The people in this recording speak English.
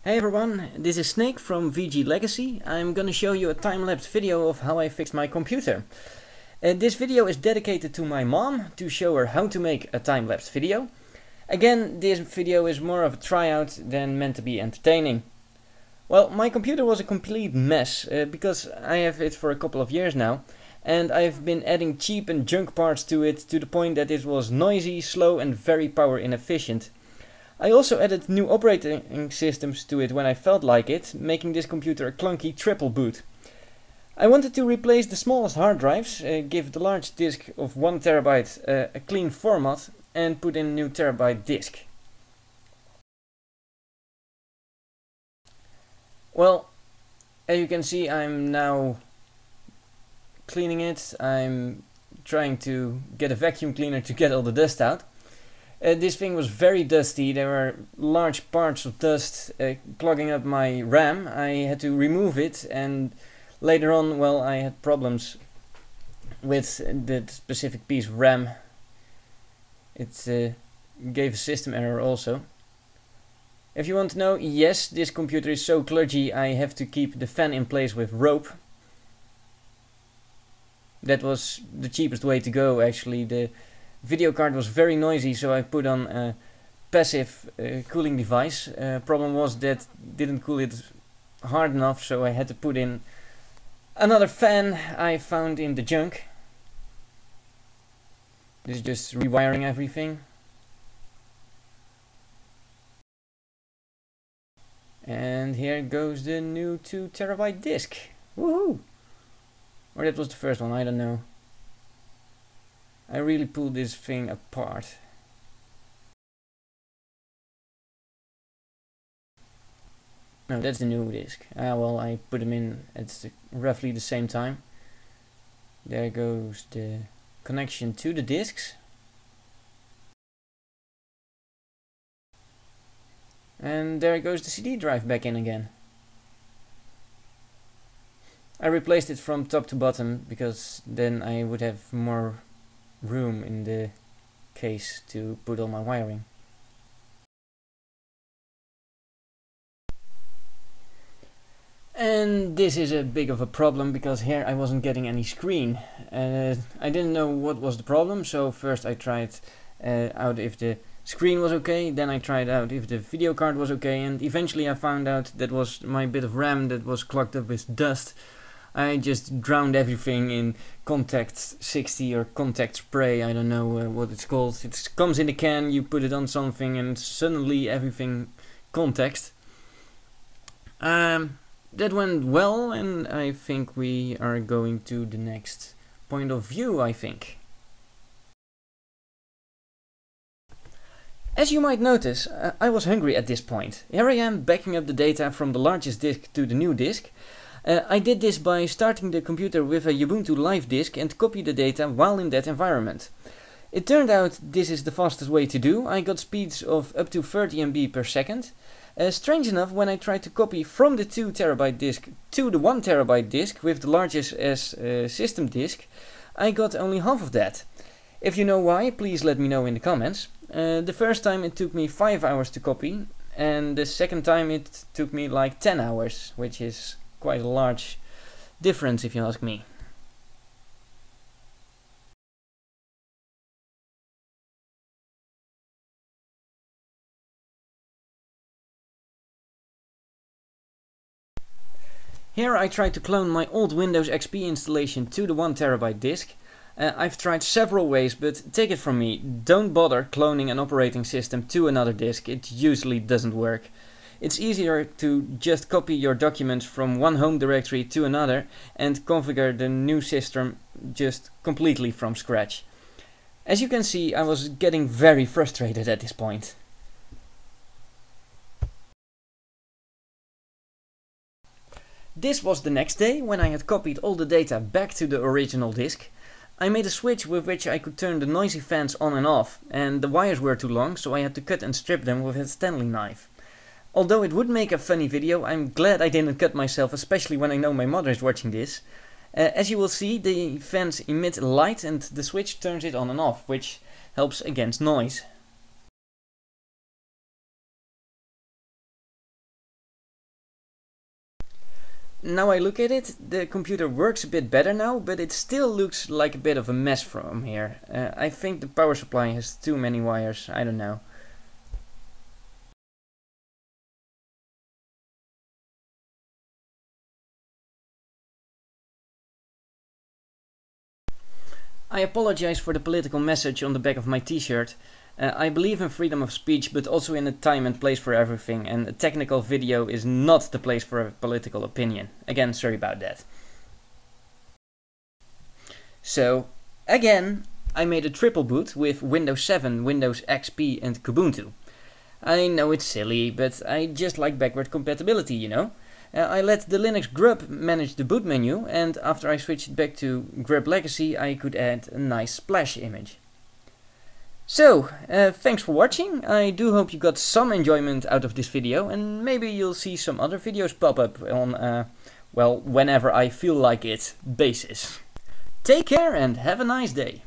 Hey everyone, this is Snake from VG Legacy. I'm gonna show you a time-lapse video of how I fixed my computer. This video is dedicated to my mom to show her how to make a time-lapse video. Again, this video is more of a tryout than meant to be entertaining. Well, my computer was a complete mess because I have it for a couple of years now, and I've been adding cheap and junk parts to it to the point that it was noisy, slow and very power inefficient. I also added new operating systems to it when I felt like it, making this computer a clunky triple boot. I wanted to replace the smallest hard drives, give the large disk of 1 terabyte a clean format and put in a new terabyte disk. Well, as you can see, I'm now cleaning it. I'm trying to get a vacuum cleaner to get all the dust out. This thing was very dusty. There were large parts of dust clogging up my RAM. I had to remove it, and later on, well, I had problems with that specific piece of RAM. It gave a system error also. If you want to know, yes, this computer is so kludgy I have to keep the fan in place with rope. That was the cheapest way to go, actually. The video card was very noisy, so I put on a passive cooling device. Problem was that didn't cool it hard enough, so I had to put in another fan I found in the junk. This is just rewiring everything. And here goes the new 2 terabyte disk. Woohoo! Or that was the first one, I don't know. I really pulled this thing apart. No, that's the new disk. Well, I put them in at roughly the same time. There goes the connection to the disks. And there goes the CD drive back in again. I replaced it from top to bottom because then I would have more room in the case to put all my wiring. And this is a big of a problem because here I wasn't getting any screen. I didn't know what was the problem, so first I tried out if the screen was okay, then I tried out if the video card was okay, and eventually I found out that was my bit of RAM that was clogged up with dust. I just drowned everything in Contact 60 or Contact Spray, I don't know what it's called. It comes in a can, you put it on something and suddenly everything contacts. That went well, and I think we are going to the next point of view, I think. As you might notice, I was hungry at this point. Here I am backing up the data from the largest disk to the new disk. I did this by starting the computer with a Ubuntu Live disk and copy the data while in that environment. It turned out this is the fastest way to do. I got speeds of up to 30 MB per second. Strange enough, when I tried to copy from the 2 terabyte disk to the 1 terabyte disk with the largest as system disk, I got only half of that. If you know why, please let me know in the comments. The first time it took me 5 hours to copy, and the second time it took me like 10 hours, which is quite a large difference if you ask me. Here I tried to clone my old Windows XP installation to the 1 terabyte disk. I've tried several ways, but take it from me, don't bother cloning an operating system to another disk, it usually doesn't work. It's easier to just copy your documents from one home directory to another and configure the new system just completely from scratch. As you can see, I was getting very frustrated at this point. This was the next day, when I had copied all the data back to the original disk. I made a switch with which I could turn the noisy fans on and off, and the wires were too long, so I had to cut and strip them with a Stanley knife. Although it would make a funny video, I'm glad I didn't cut myself, especially when I know my mother is watching this. As you will see, the fans emit light and the switch turns it on and off, which helps against noise. now I look at it, the computer works a bit better now, but it still looks like a bit of a mess from here. I think the power supply has too many wires, I don't know. I apologize for the political message on the back of my t-shirt. I believe in freedom of speech, but also in a time and place for everything, and a technical video is not the place for a political opinion. Again, sorry about that. So, again, I made a triple boot with Windows 7, Windows XP and Kubuntu. I know it's silly, but I just like backward compatibility, you know? I let the Linux grub manage the boot menu, and after I switched it back to grub legacy, I could add a nice splash image. So, thanks for watching. I do hope you got some enjoyment out of this video, and maybe you'll see some other videos pop up on, well, whenever I feel like it basis. Take care and have a nice day.